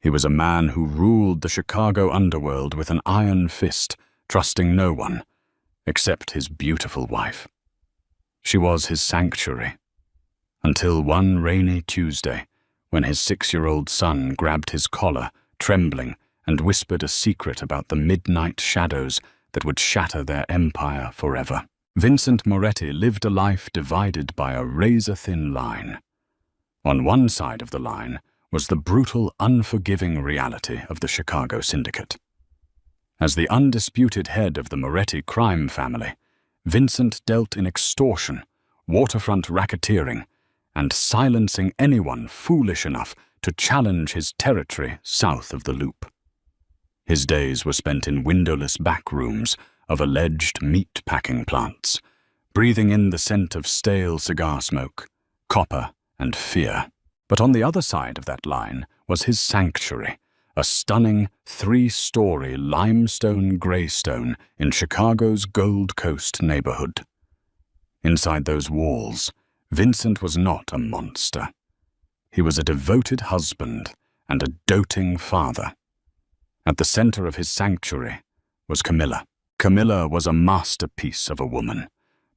He was a man who ruled the Chicago underworld with an iron fist, trusting no one, except his beautiful wife. She was his sanctuary, until one rainy Tuesday, when his 6-year-old son grabbed his collar, trembling, and whispered a secret about the midnight shadows that would shatter their empire forever. Vincent Moretti lived a life divided by a razor-thin line. On one side of the line was the brutal, unforgiving reality of the Chicago syndicate. As the undisputed head of the Moretti crime family, Vincent dealt in extortion, waterfront racketeering, and silencing anyone foolish enough to challenge his territory south of the Loop. His days were spent in windowless back rooms of alleged meat-packing plants, breathing in the scent of stale cigar smoke, copper, and fear. But on the other side of that line was his sanctuary, a stunning 3-story limestone greystone in Chicago's Gold Coast neighborhood. Inside those walls, Vincent was not a monster. He was a devoted husband and a doting father. At the center of his sanctuary was Camilla. Camilla was a masterpiece of a woman,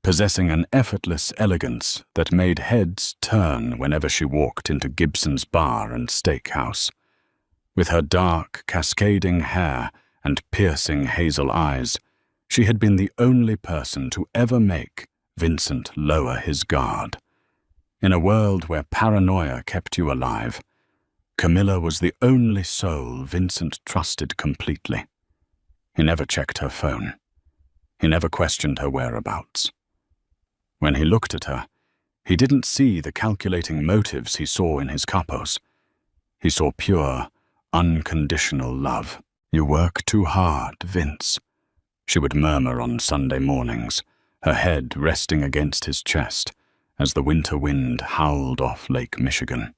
possessing an effortless elegance that made heads turn whenever she walked into Gibson's bar and steakhouse. With her dark, cascading hair and piercing hazel eyes, she had been the only person to ever make Vincent lower his guard. In a world where paranoia kept you alive, Camilla was the only soul Vincent trusted completely. He never checked her phone. He never questioned her whereabouts. When he looked at her, he didn't see the calculating motives he saw in his capos. He saw pure, unconditional love. "You work too hard, Vince," she would murmur on Sunday mornings, her head resting against his chest as the winter wind howled off Lake Michigan.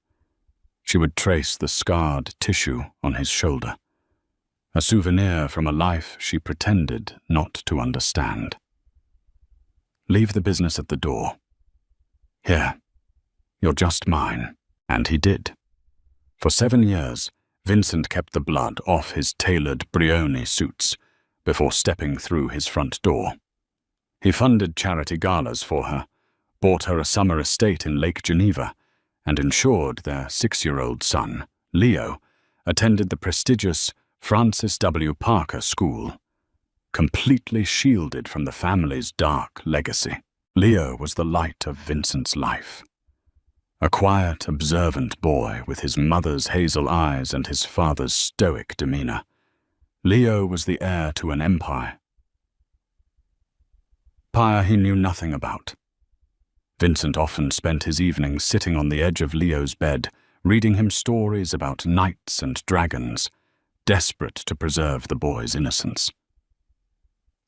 She would trace the scarred tissue on his shoulder, a souvenir from a life she pretended not to understand. "Leave the business at the door. Here, you're just mine." And he did. For 7 years, Vincent kept the blood off his tailored Brioni suits before stepping through his front door. He funded charity galas for her, bought her a summer estate in Lake Geneva, and ensured their 6-year-old son, Leo, attended the prestigious Francis W. Parker School, completely shielded from the family's dark legacy. Leo was the light of Vincent's life. A quiet, observant boy with his mother's hazel eyes and his father's stoic demeanor, Leo was the heir to an empire he knew nothing about. Vincent often spent his evenings sitting on the edge of Leo's bed, reading him stories about knights and dragons, desperate to preserve the boy's innocence.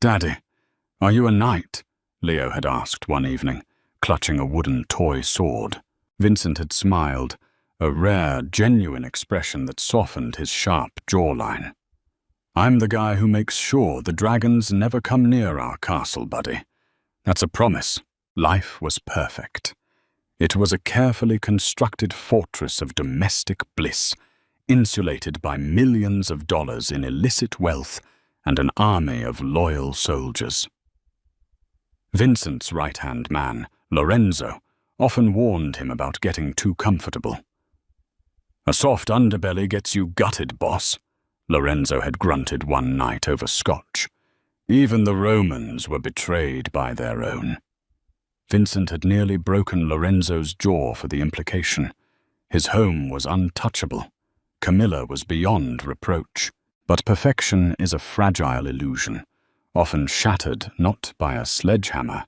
"Daddy, are you a knight?" Leo had asked one evening, clutching a wooden toy sword. Vincent had smiled, a rare, genuine expression that softened his sharp jawline. "I'm the guy who makes sure the dragons never come near our castle, buddy. That's a promise." Life was perfect. It was a carefully constructed fortress of domestic bliss, insulated by millions of dollars in illicit wealth and an army of loyal soldiers. Vincent's right-hand man, Lorenzo, often warned him about getting too comfortable. "A soft underbelly gets you gutted, boss," Lorenzo had grunted one night over scotch. "Even the Romans were betrayed by their own." Vincent had nearly broken Lorenzo's jaw for the implication. His home was untouchable. Camilla was beyond reproach. But perfection is a fragile illusion, often shattered not by a sledgehammer,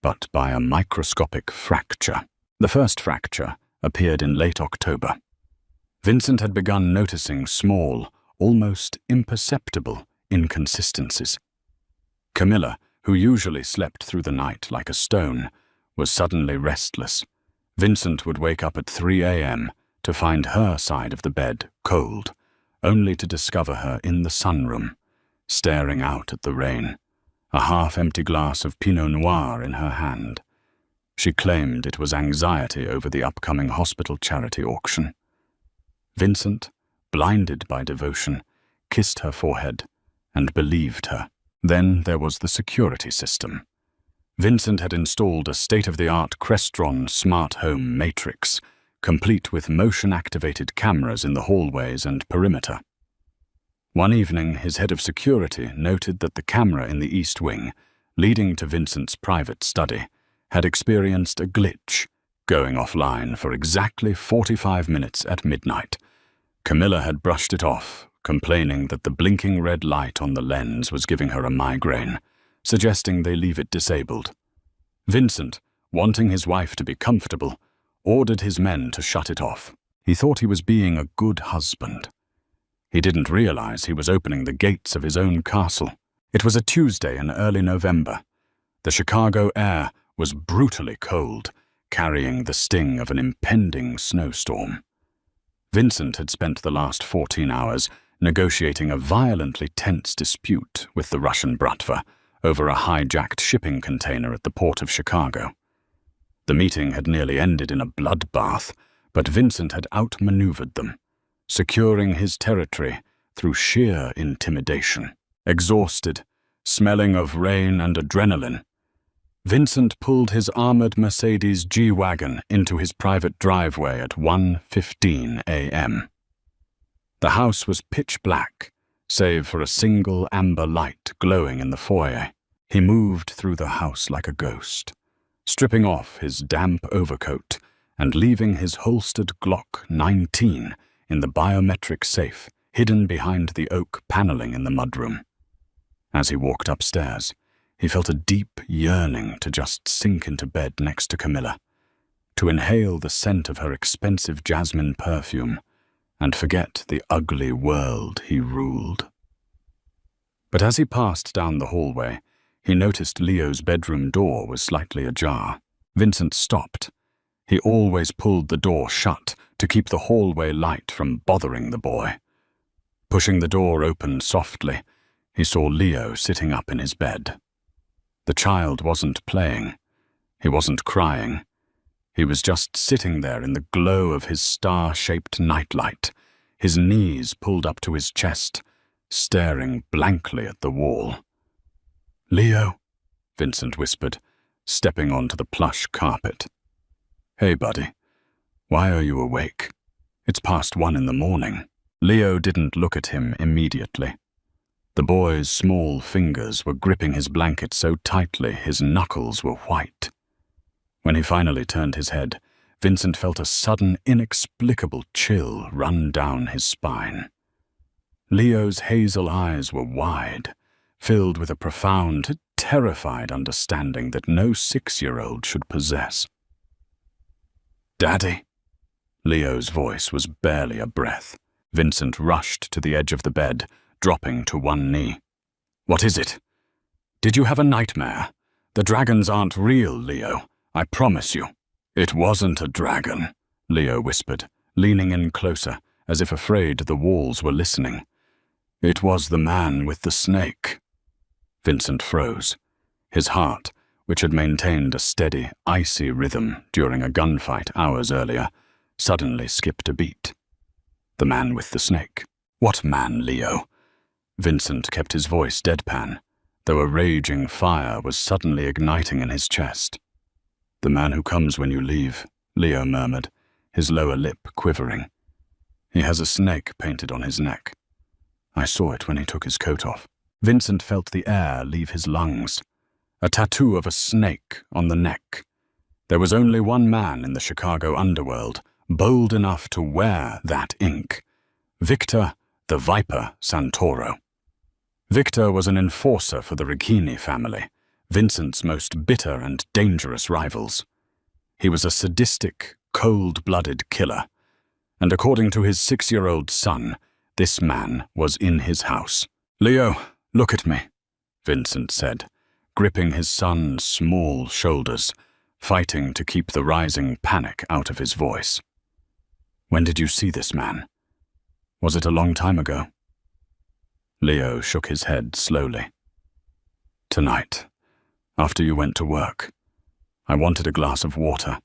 but by a microscopic fracture. The first fracture appeared in late October. Vincent had begun noticing small, almost imperceptible inconsistencies. Camilla, who usually slept through the night like a stone, was suddenly restless. Vincent would wake up at 3 a.m. to find her side of the bed cold, only to discover her in the sunroom, staring out at the rain, a half-empty glass of Pinot Noir in her hand. She claimed it was anxiety over the upcoming hospital charity auction. Vincent, blinded by devotion, kissed her forehead and believed her. Then there was the security system. Vincent had installed a state-of-the-art Crestron smart home matrix, complete with motion-activated cameras in the hallways and perimeter. One evening, his head of security noted that the camera in the East Wing, leading to Vincent's private study, had experienced a glitch, going offline for exactly 45 minutes at midnight. Camilla had brushed it off, complaining that the blinking red light on the lens was giving her a migraine, suggesting they leave it disabled. Vincent, wanting his wife to be comfortable, ordered his men to shut it off. He thought he was being a good husband. He didn't realize he was opening the gates of his own castle. It was a Tuesday in early November. The Chicago air was brutally cold, carrying the sting of an impending snowstorm. Vincent had spent the last 14 hours negotiating a violently tense dispute with the Russian Bratva over a hijacked shipping container at the port of Chicago. The meeting had nearly ended in a bloodbath, but Vincent had outmaneuvered them, securing his territory through sheer intimidation. Exhausted, smelling of rain and adrenaline, Vincent pulled his armored Mercedes G-Wagon into his private driveway at 1:15 a.m. The house was pitch black, save for a single amber light glowing in the foyer. He moved through the house like a ghost, stripping off his damp overcoat and leaving his holstered Glock 19 in the biometric safe hidden behind the oak paneling in the mudroom. As he walked upstairs, he felt a deep yearning to just sink into bed next to Camilla, to inhale the scent of her expensive jasmine perfume and forget the ugly world he ruled. But as he passed down the hallway, he noticed Leo's bedroom door was slightly ajar. Vincent stopped. He always pulled the door shut to keep the hallway light from bothering the boy. Pushing the door open softly, he saw Leo sitting up in his bed. The child wasn't playing. He wasn't crying. He was just sitting there in the glow of his star-shaped nightlight, his knees pulled up to his chest, staring blankly at the wall. "Leo," Vincent whispered, stepping onto the plush carpet. "Hey, buddy. Why are you awake? It's past 1 in the morning." Leo didn't look at him immediately. The boy's small fingers were gripping his blanket so tightly his knuckles were white. When he finally turned his head, Vincent felt a sudden, inexplicable chill run down his spine. Leo's hazel eyes were wide, filled with a profound, terrified understanding that no 6-year-old should possess. "Daddy?" Leo's voice was barely a breath. Vincent rushed to the edge of the bed, dropping to one knee. "What is it? Did you have a nightmare? The dragons aren't real, Leo. I promise you." "It wasn't a dragon," Leo whispered, leaning in closer, as if afraid the walls were listening. "It was the man with the snake." Vincent froze. His heart, which had maintained a steady, icy rhythm during a gunfight hours earlier, suddenly skipped a beat. The man with the snake. "What man, Leo?" Vincent kept his voice deadpan, though a raging fire was suddenly igniting in his chest. "The man who comes when you leave," Leo murmured, his lower lip quivering. "He has a snake painted on his neck. I saw it when he took his coat off." Vincent felt the air leave his lungs. A tattoo of a snake on the neck. There was only one man in the Chicago underworld bold enough to wear that ink. Victor the Viper Santoro. Victor was an enforcer for the Ricchini family, Vincent's most bitter and dangerous rivals. He was a sadistic, cold-blooded killer, and according to his 6-year-old son, this man was in his house. "Leo, look at me," Vincent said, gripping his son's small shoulders, fighting to keep the rising panic out of his voice. "When did you see this man? Was it a long time ago?" Leo shook his head slowly. "Tonight, after you went to work. I wanted a glass of water,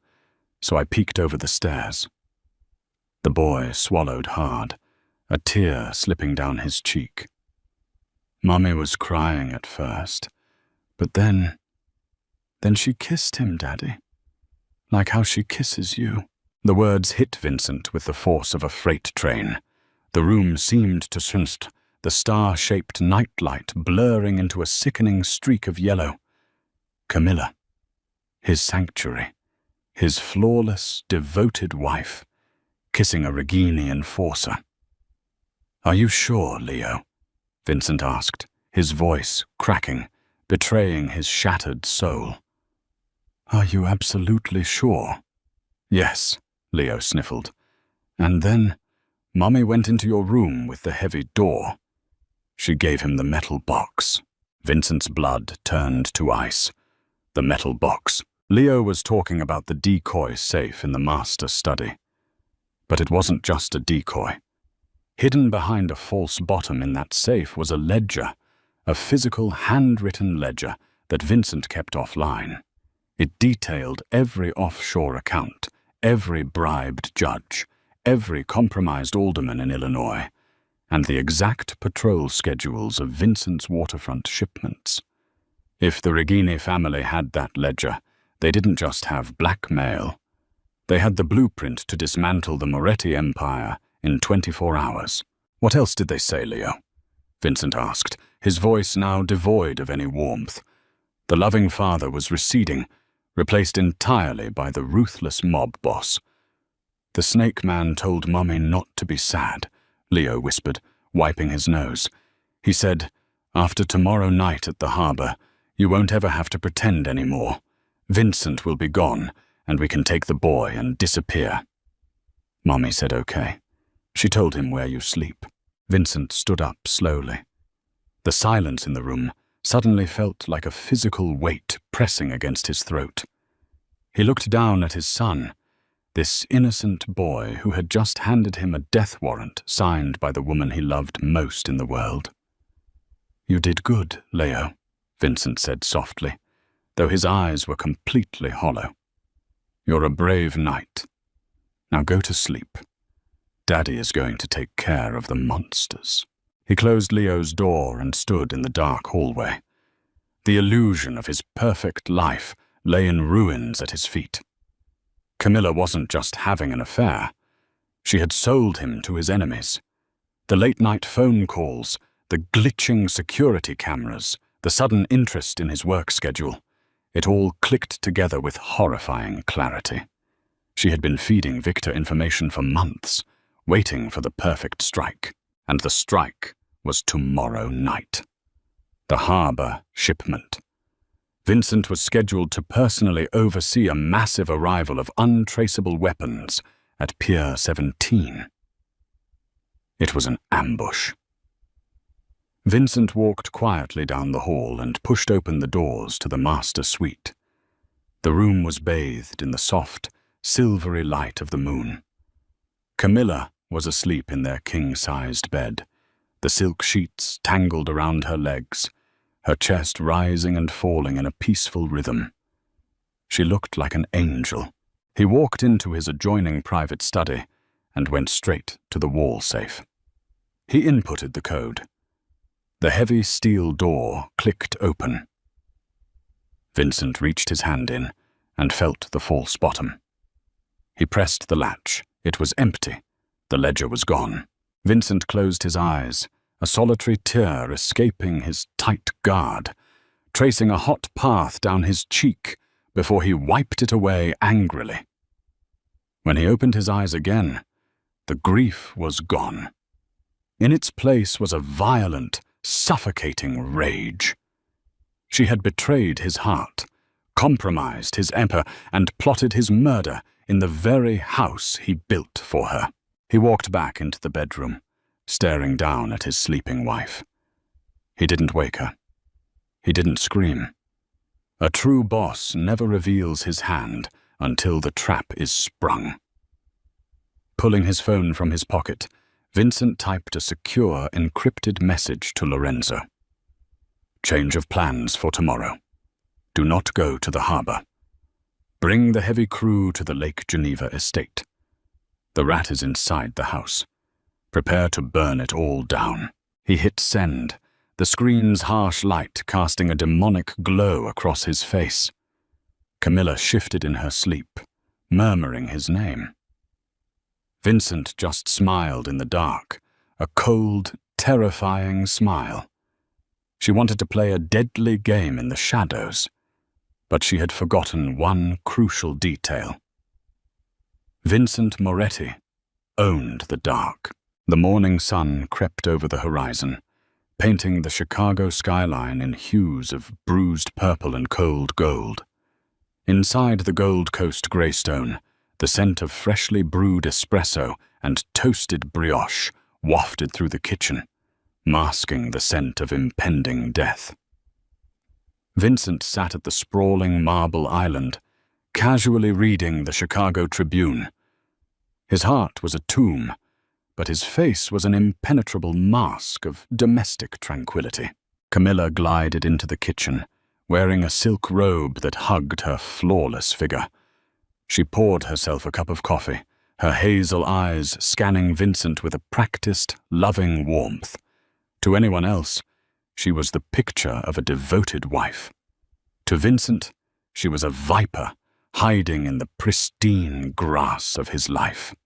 so I peeked over the stairs." The boy swallowed hard, a tear slipping down his cheek. Mummy was crying at first, but then she kissed him, Daddy, like how she kisses you. The words hit Vincent with the force of a freight train. The room seemed to swinst, the star-shaped nightlight blurring into a sickening streak of yellow. Camilla, his sanctuary, his flawless, devoted wife, kissing a Regini enforcer. "Are you sure, Leo?" Vincent asked, his voice cracking, betraying his shattered soul. "Are you absolutely sure?" "Yes," Leo sniffled. "And then Mummy went into your room with the heavy door. She gave him the metal box." Vincent's blood turned to ice. The metal box. Leo was talking about the decoy safe in the master study. But it wasn't just a decoy. Hidden behind a false bottom in that safe was a ledger, a physical handwritten ledger that Vincent kept offline. It detailed every offshore account, every bribed judge, every compromised alderman in Illinois, and the exact patrol schedules of Vincent's waterfront shipments. If the Regini family had that ledger, they didn't just have blackmail. They had the blueprint to dismantle the Moretti Empire in 24 hours. "What else did they say, Leo?" Vincent asked, his voice now devoid of any warmth. The loving father was receding, replaced entirely by the ruthless mob boss. "The snake man told Mummy not to be sad," Leo whispered, wiping his nose. "He said, after tomorrow night at the harbor, you won't ever have to pretend anymore. Vincent will be gone, and we can take the boy and disappear." Mummy said okay. She told him where you sleep. Vincent stood up slowly. The silence in the room suddenly felt like a physical weight pressing against his throat. He looked down at his son, this innocent boy who had just handed him a death warrant signed by the woman he loved most in the world. "You did good, Leo," Vincent said softly, though his eyes were completely hollow. "You're a brave knight. Now go to sleep. Daddy is going to take care of the monsters." He closed Leo's door and stood in the dark hallway. The illusion of his perfect life lay in ruins at his feet. Camilla wasn't just having an affair. She had sold him to his enemies. The late-night phone calls, the glitching security cameras, the sudden interest in his work schedule, it all clicked together with horrifying clarity. She had been feeding Victor information for months, waiting for the perfect strike, and the strike was tomorrow night. The harbor shipment. Vincent was scheduled to personally oversee a massive arrival of untraceable weapons at Pier 17. It was an ambush. Vincent walked quietly down the hall and pushed open the doors to the master suite. The room was bathed in the soft, silvery light of the moon. Camilla was asleep in their king-sized bed, the silk sheets tangled around her legs, her chest rising and falling in a peaceful rhythm. She looked like an angel. He walked into his adjoining private study and went straight to the wall safe. He inputted the code. The heavy steel door clicked open. Vincent reached his hand in and felt the false bottom. He pressed the latch. It was empty. The ledger was gone. Vincent closed his eyes, a solitary tear escaping his tight guard, tracing a hot path down his cheek before he wiped it away angrily. When he opened his eyes again, the grief was gone. In its place was a violent, suffocating rage. She had betrayed his heart, compromised his empire, and plotted his murder in the very house he built for her. He walked back into the bedroom, staring down at his sleeping wife. He didn't wake her. He didn't scream. A true boss never reveals his hand until the trap is sprung. Pulling his phone from his pocket, Vincent typed a secure, encrypted message to Lorenzo. "Change of plans for tomorrow. Do not go to the harbor. Bring the heavy crew to the Lake Geneva estate. The rat is inside the house. Prepare to burn it all down. He hit send, the screen's harsh light casting a demonic glow across his face. Camilla shifted in her sleep, murmuring his name. Vincent just smiled in the dark, a cold, terrifying smile. She wanted to play a deadly game in the shadows, but she had forgotten one crucial detail. Vincent Moretti owned the dark. The morning sun crept over the horizon, painting the Chicago skyline in hues of bruised purple and cold gold. Inside the Gold Coast Greystone, the scent of freshly brewed espresso and toasted brioche wafted through the kitchen, masking the scent of impending death. Vincent sat at the sprawling marble island, casually reading the Chicago Tribune. His heart was a tomb, but his face was an impenetrable mask of domestic tranquility. Camilla glided into the kitchen, wearing a silk robe that hugged her flawless figure. She poured herself a cup of coffee, her hazel eyes scanning Vincent with a practiced, loving warmth. To anyone else, she was the picture of a devoted wife. To Vincent, she was a viper hiding in the pristine grass of his life.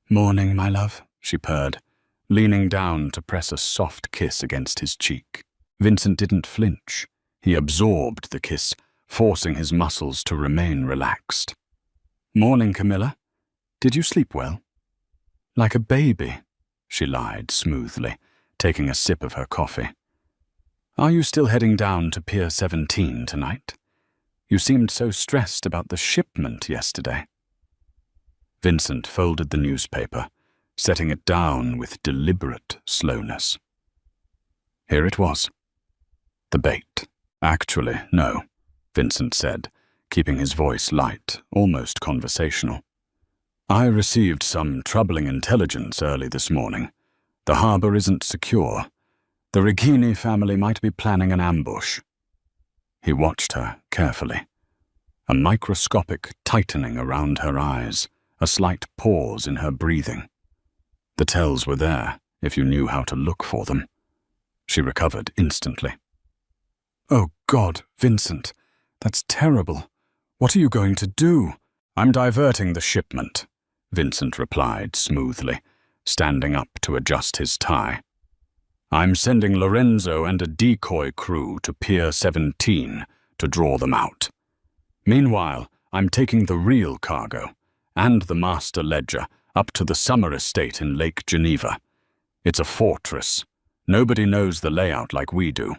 "Morning, my love," she purred, leaning down to press a soft kiss against his cheek. Vincent didn't flinch. He absorbed the kiss, forcing his muscles to remain relaxed. "Morning, Camilla. Did you sleep well?" "Like a baby," she lied smoothly, taking a sip of her coffee. "Are you still heading down to Pier 17 tonight? You seemed so stressed about the shipment yesterday." Vincent folded the newspaper, setting it down with deliberate slowness. Here it was. The bait. "Actually, no," Vincent said, keeping his voice light, almost conversational. "I received some troubling intelligence early this morning. The harbor isn't secure. The Regini family might be planning an ambush." He watched her carefully, a microscopic tightening around her eyes, a slight pause in her breathing. The tells were there, if you knew how to look for them. She recovered instantly. "Oh God, Vincent, that's terrible. What are you going to do?" "I'm diverting the shipment," Vincent replied smoothly, standing up to adjust his tie. "I'm sending Lorenzo and a decoy crew to Pier 17 to draw them out. Meanwhile, I'm taking the real cargo and the master ledger up to the summer estate in Lake Geneva. It's a fortress. Nobody knows the layout like we do.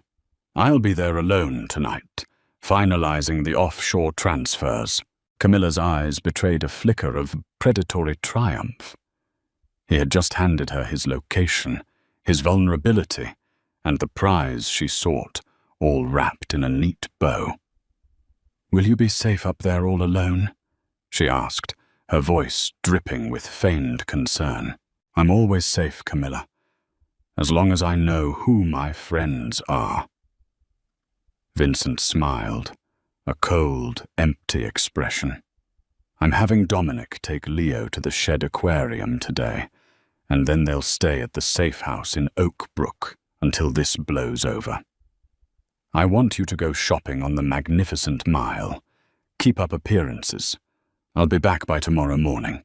I'll be there alone tonight, finalizing the offshore transfers." Camilla's eyes betrayed a flicker of predatory triumph. He had just handed her his location, his vulnerability, and the prize she sought, all wrapped in a neat bow. "Will you be safe up there all alone?" she asked, her voice dripping with feigned concern. "I'm always safe, Camilla, as long as I know who my friends are." Vincent smiled, a cold, empty expression. "I'm having Dominic take Leo to the Shed Aquarium today, and then they'll stay at the safe house in Oak Brook until this blows over. I want you to go shopping on the Magnificent Mile. Keep up appearances. I'll be back by tomorrow morning."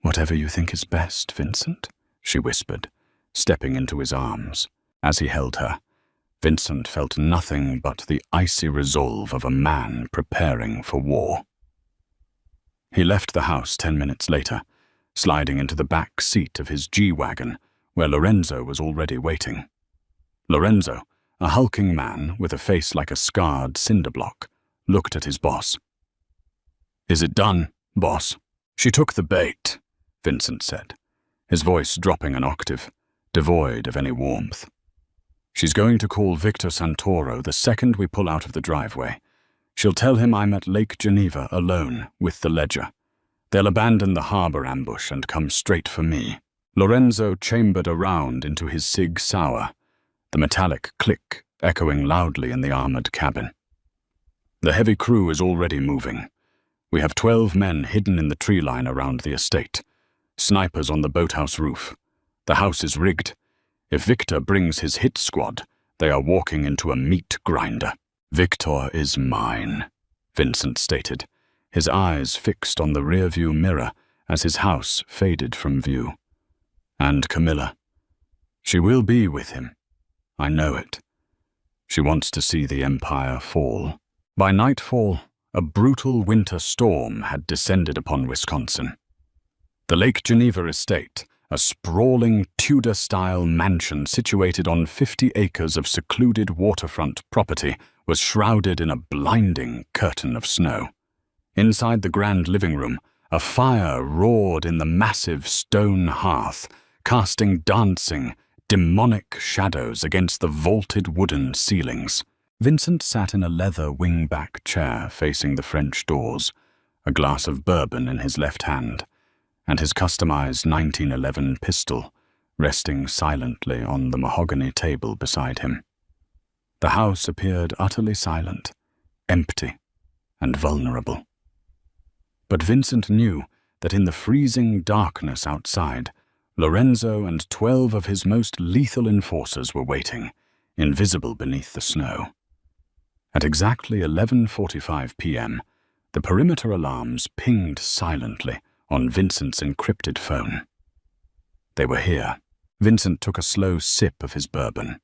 "Whatever you think is best, Vincent," she whispered, stepping into his arms. As he held her, Vincent felt nothing but the icy resolve of a man preparing for war. He left the house 10 minutes later, sliding into the back seat of his G-Wagon, where Lorenzo was already waiting. Lorenzo, a hulking man with a face like a scarred cinder block, looked at his boss. "Is it done, boss?" "She took the bait," Vincent said, his voice dropping an octave, devoid of any warmth. "She's going to call Victor Santoro the second we pull out of the driveway. She'll tell him I'm at Lake Geneva alone with the ledger. They'll abandon the harbor ambush and come straight for me." Lorenzo chambered around into his Sig Sauer, the metallic click echoing loudly in the armored cabin. "The heavy crew is already moving. We have 12 men hidden in the tree line around the estate. Snipers on the boathouse roof. The house is rigged. If Victor brings his hit squad, they are walking into a meat grinder. Victor is mine, Vincent stated, his eyes fixed on the rearview mirror as his house faded from view. And Camilla. She will be with him. I know it. She wants to see the Empire fall. By nightfall, a brutal winter storm had descended upon Wisconsin. The Lake Geneva estate, a sprawling Tudor-style mansion situated on 50 acres of secluded waterfront property, was shrouded in a blinding curtain of snow. Inside the grand living room, a fire roared in the massive stone hearth, casting dancing, demonic shadows against the vaulted wooden ceilings. Vincent sat in a leather wing-back chair facing the French doors, a glass of bourbon in his left hand, and his customized 1911 pistol resting silently on the mahogany table beside him. The house appeared utterly silent, empty, and vulnerable. But Vincent knew that in the freezing darkness outside, Lorenzo and 12 of his most lethal enforcers were waiting, invisible beneath the snow. At exactly 11:45 p.m., the perimeter alarms pinged silently on Vincent's encrypted phone. They were here. Vincent took a slow sip of his bourbon.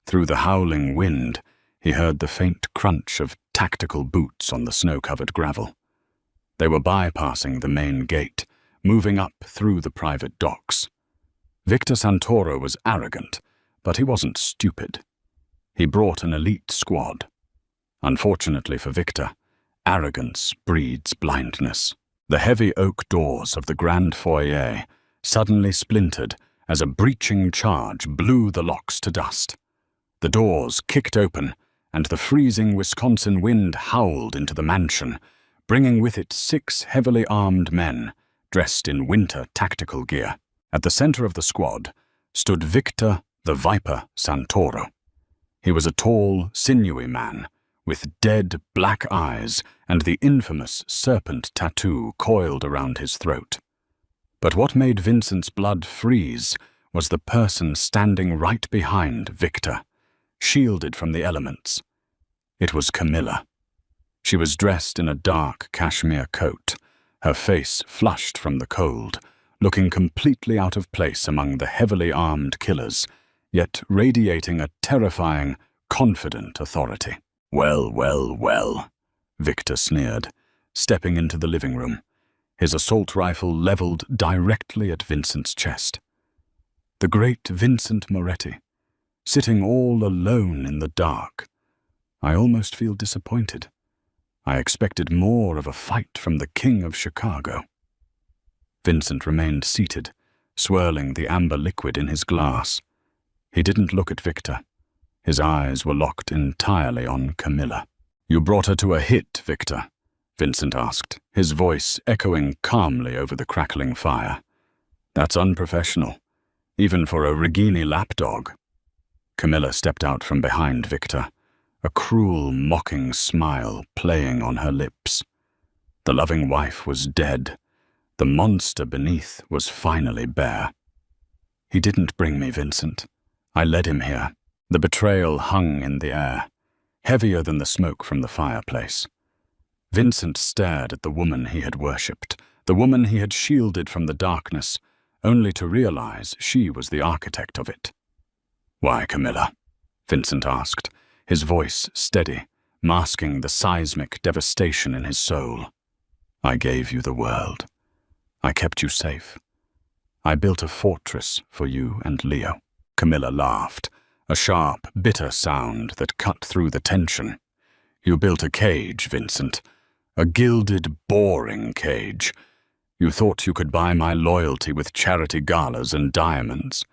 Through the howling wind, he heard the faint crunch of tactical boots on the snow-covered gravel. They were bypassing the main gate, moving up through the private docks. Victor Santoro was arrogant, but he wasn't stupid. He brought an elite squad. Unfortunately for Victor, arrogance breeds blindness. The heavy oak doors of the grand foyer suddenly splintered as a breaching charge blew the locks to dust. The doors kicked open, and the freezing Wisconsin wind howled into the mansion, bringing with it 6 heavily armed men, dressed in winter tactical gear. At the center of the squad stood Victor the Viper Santoro. He was a tall, sinewy man, with dead black eyes and the infamous serpent tattoo coiled around his throat. But what made Vincent's blood freeze was the person standing right behind Victor, shielded from the elements. It was Camilla. She was dressed in a dark cashmere coat, her face flushed from the cold, looking completely out of place among the heavily armed killers, yet radiating a terrifying, confident authority. "Well, well, well," Victor sneered, stepping into the living room, his assault rifle leveled directly at Vincent's chest. The great Vincent Moretti, sitting all alone in the dark. I almost feel disappointed. I expected more of a fight from the King of Chicago. Vincent remained seated, swirling the amber liquid in his glass. He didn't look at Victor. His eyes were locked entirely on Camilla. "You brought her to a hit, Victor?" Vincent asked, his voice echoing calmly over the crackling fire. "That's unprofessional, even for a Regini lapdog." Camilla stepped out from behind Victor, a cruel, mocking smile playing on her lips. The loving wife was dead. The monster beneath was finally bare. "He didn't bring me, Vincent. I led him here." The betrayal hung in the air, heavier than the smoke from the fireplace. Vincent stared at the woman he had worshipped, the woman he had shielded from the darkness, only to realize she was the architect of it. "Why, Camilla?" Vincent asked, his voice steady, masking the seismic devastation in his soul. "I gave you the world. I kept you safe. I built a fortress for you and Leo." Camilla laughed, a sharp, bitter sound that cut through the tension. "You built a cage, Vincent. A gilded, boring cage. You thought you could buy my loyalty with charity galas and diamonds.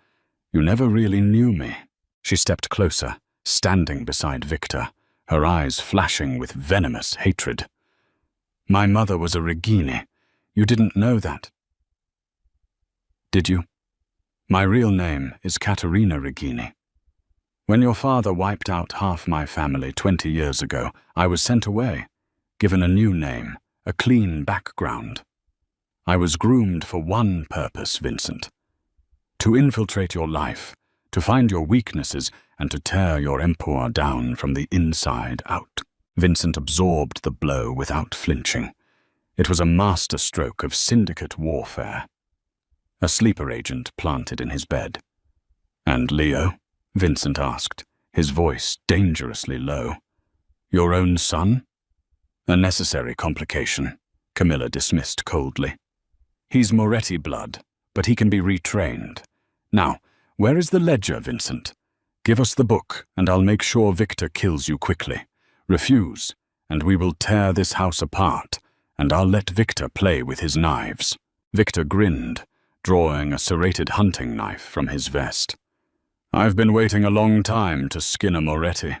You never really knew me." She stepped closer, standing beside Victor, her eyes flashing with venomous hatred. "My mother was a Regini. You didn't know that, did you? My real name is Caterina Regini. When your father wiped out half my family 20 years ago, I was sent away, given a new name, a clean background. I was groomed for one purpose, Vincent. To infiltrate your life, to find your weaknesses, and to tear your empire down from the inside out. Vincent absorbed the blow without flinching. It was a masterstroke of syndicate warfare. A sleeper agent planted in his bed. "And Leo?" Vincent asked, his voice dangerously low. "Your own son?" "A necessary complication," Camilla dismissed coldly. "He's Moretti blood, but he can be retrained. Now, where is the ledger, Vincent? Give us the book, and I'll make sure Victor kills you quickly. Refuse, and we will tear this house apart, and I'll let Victor play with his knives." Victor grinned, drawing a serrated hunting knife from his vest. "I've been waiting a long time to skin a Moretti."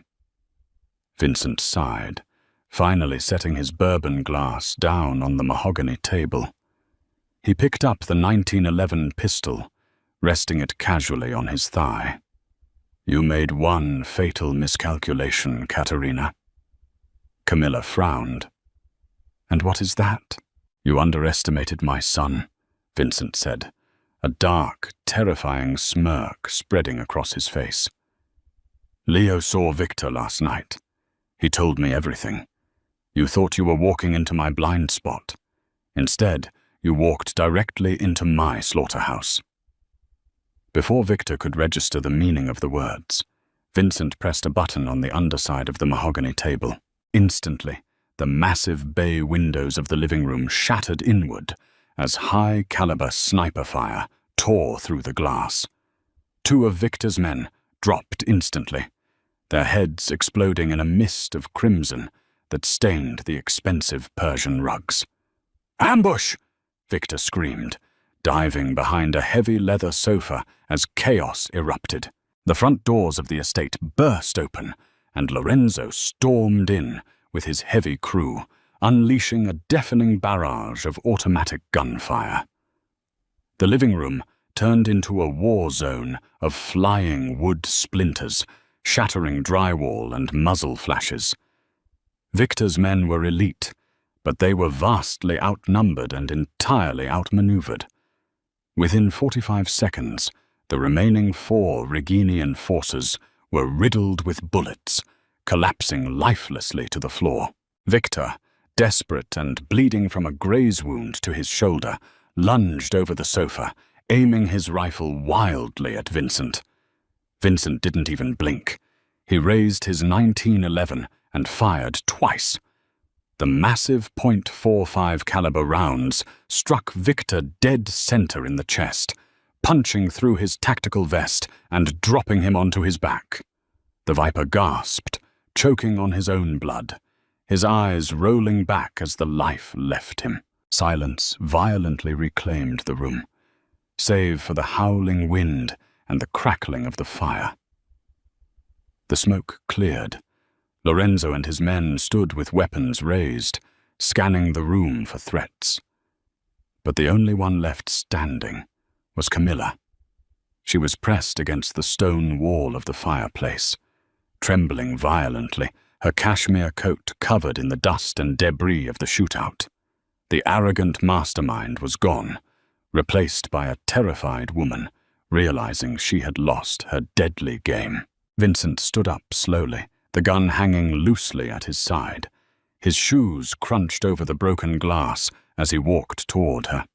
Vincent sighed, finally setting his bourbon glass down on the mahogany table. He picked up the 1911 pistol, resting it casually on his thigh. "You made one fatal miscalculation, Katerina." Camilla frowned. "And what is that?" "You underestimated my son," Vincent said, a dark, terrifying smirk spreading across his face. "Leo saw Victor last night. He told me everything. You thought you were walking into my blind spot. Instead, you walked directly into my slaughterhouse." Before Victor could register the meaning of the words, Vincent pressed a button on the underside of the mahogany table. Instantly, the massive bay windows of the living room shattered inward as high-caliber sniper fire tore through the glass. Two of Victor's men dropped instantly, their heads exploding in a mist of crimson that stained the expensive Persian rugs. "Ambush!" Victor screamed, diving behind a heavy leather sofa as chaos erupted. The front doors of the estate burst open, and Lorenzo stormed in with his heavy crew, unleashing a deafening barrage of automatic gunfire. The living room turned into a war zone of flying wood splinters, shattering drywall and muzzle flashes. Victor's men were elite, but they were vastly outnumbered and entirely outmaneuvered. Within 45 seconds, the remaining 4 Reginian forces were riddled with bullets, collapsing lifelessly to the floor. Victor, desperate and bleeding from a graze wound to his shoulder, lunged over the sofa, aiming his rifle wildly at Vincent. Vincent didn't even blink. He raised his 1911 and fired twice. The massive .45 caliber rounds struck Victor dead center in the chest, punching through his tactical vest and dropping him onto his back. The Viper gasped, choking on his own blood, his eyes rolling back as the life left him. Silence violently reclaimed the room, save for the howling wind and the crackling of the fire. The smoke cleared. Lorenzo and his men stood with weapons raised, scanning the room for threats. But the only one left standing was Camilla. She was pressed against the stone wall of the fireplace, trembling violently, her cashmere coat covered in the dust and debris of the shootout. The arrogant mastermind was gone, replaced by a terrified woman, realizing she had lost her deadly game. Vincent stood up slowly, the gun hanging loosely at his side. His shoes crunched over the broken glass as he walked toward her.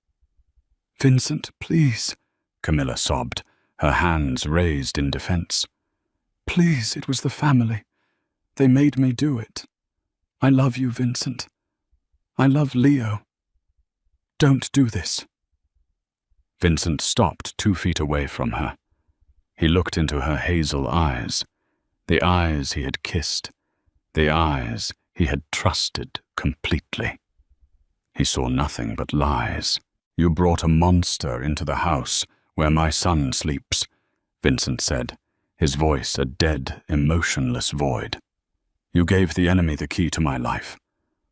"Vincent, please," Camilla sobbed, her hands raised in defense. "Please, it was the family. They made me do it. I love you, Vincent. I love Leo. Don't do this." Vincent stopped 2 feet away from her. He looked into her hazel eyes, the eyes he had kissed, the eyes he had trusted completely. He saw nothing but lies. "You brought a monster into the house where my son sleeps," Vincent said, his voice a dead, emotionless void. "You gave the enemy the key to my life.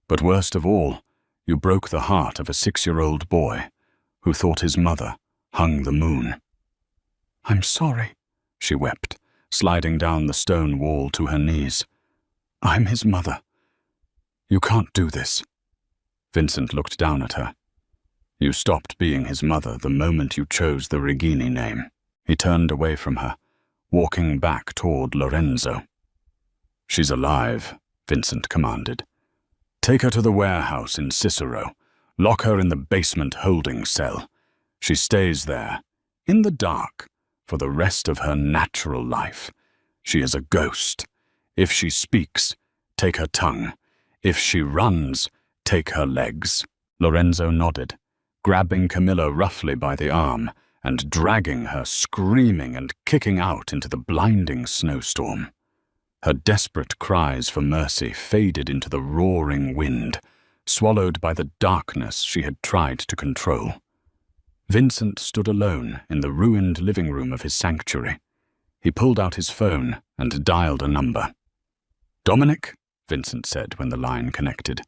But worst of all, you broke the heart of a 6-year-old boy who thought his mother hung the moon." "I'm sorry," she wept, sliding down the stone wall to her knees. "I'm his mother. You can't do this." Vincent looked down at her. You stopped being his mother the moment you chose the Regini name. He turned away from her, walking back toward Lorenzo. She's alive, Vincent commanded. Take her to the warehouse in Cicero. Lock her in the basement holding cell. She stays there, in the dark, for the rest of her natural life. She is a ghost. If she speaks, take her tongue. If she runs, take her legs. Lorenzo nodded, grabbing Camilla roughly by the arm and dragging her screaming and kicking out into the blinding snowstorm. Her desperate cries for mercy faded into the roaring wind, swallowed by the darkness she had tried to control. Vincent stood alone in the ruined living room of his sanctuary. He pulled out his phone and dialed a number. "Dominic," Vincent said when the line connected.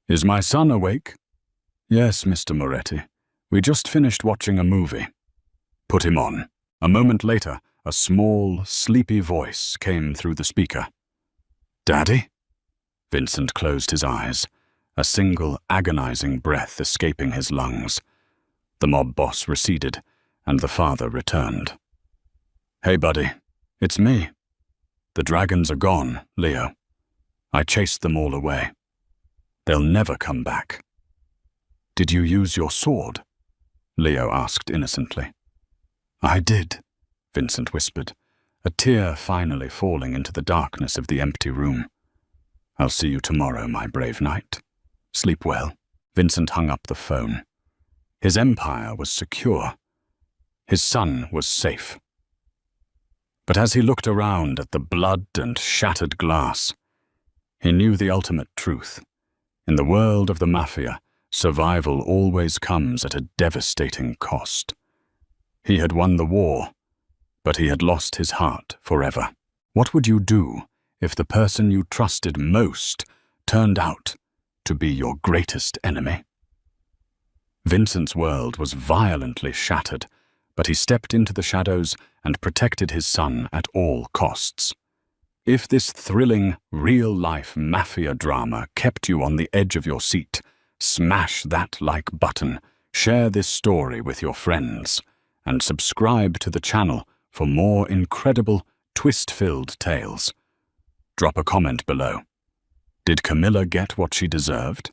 "Is my son awake?" "Yes, Mr. Moretti. We just finished watching a movie." "Put him on." A moment later, a small, sleepy voice came through the speaker. "Daddy?" Vincent closed his eyes, a single agonizing breath escaping his lungs. The mob boss receded, and the father returned. "Hey, buddy. It's me. The dragons are gone, Leo. I chased them all away. They'll never come back." "Did you use your sword?" Leo asked innocently. "I did," Vincent whispered, a tear finally falling into the darkness of the empty room. "I'll see you tomorrow, my brave knight. Sleep well." Vincent hung up the phone. His empire was secure. His son was safe. But as he looked around at the blood and shattered glass, he knew the ultimate truth. In the world of the Mafia, survival always comes at a devastating cost. He had won the war, but he had lost his heart forever. What would you do if the person you trusted most turned out to be your greatest enemy? Vincent's world was violently shattered, but he stepped into the shadows and protected his son at all costs. If this thrilling, real-life mafia drama kept you on the edge of your seat, smash that like button, share this story with your friends, and subscribe to the channel for more incredible, twist-filled tales. Drop a comment below. Did Camilla get what she deserved?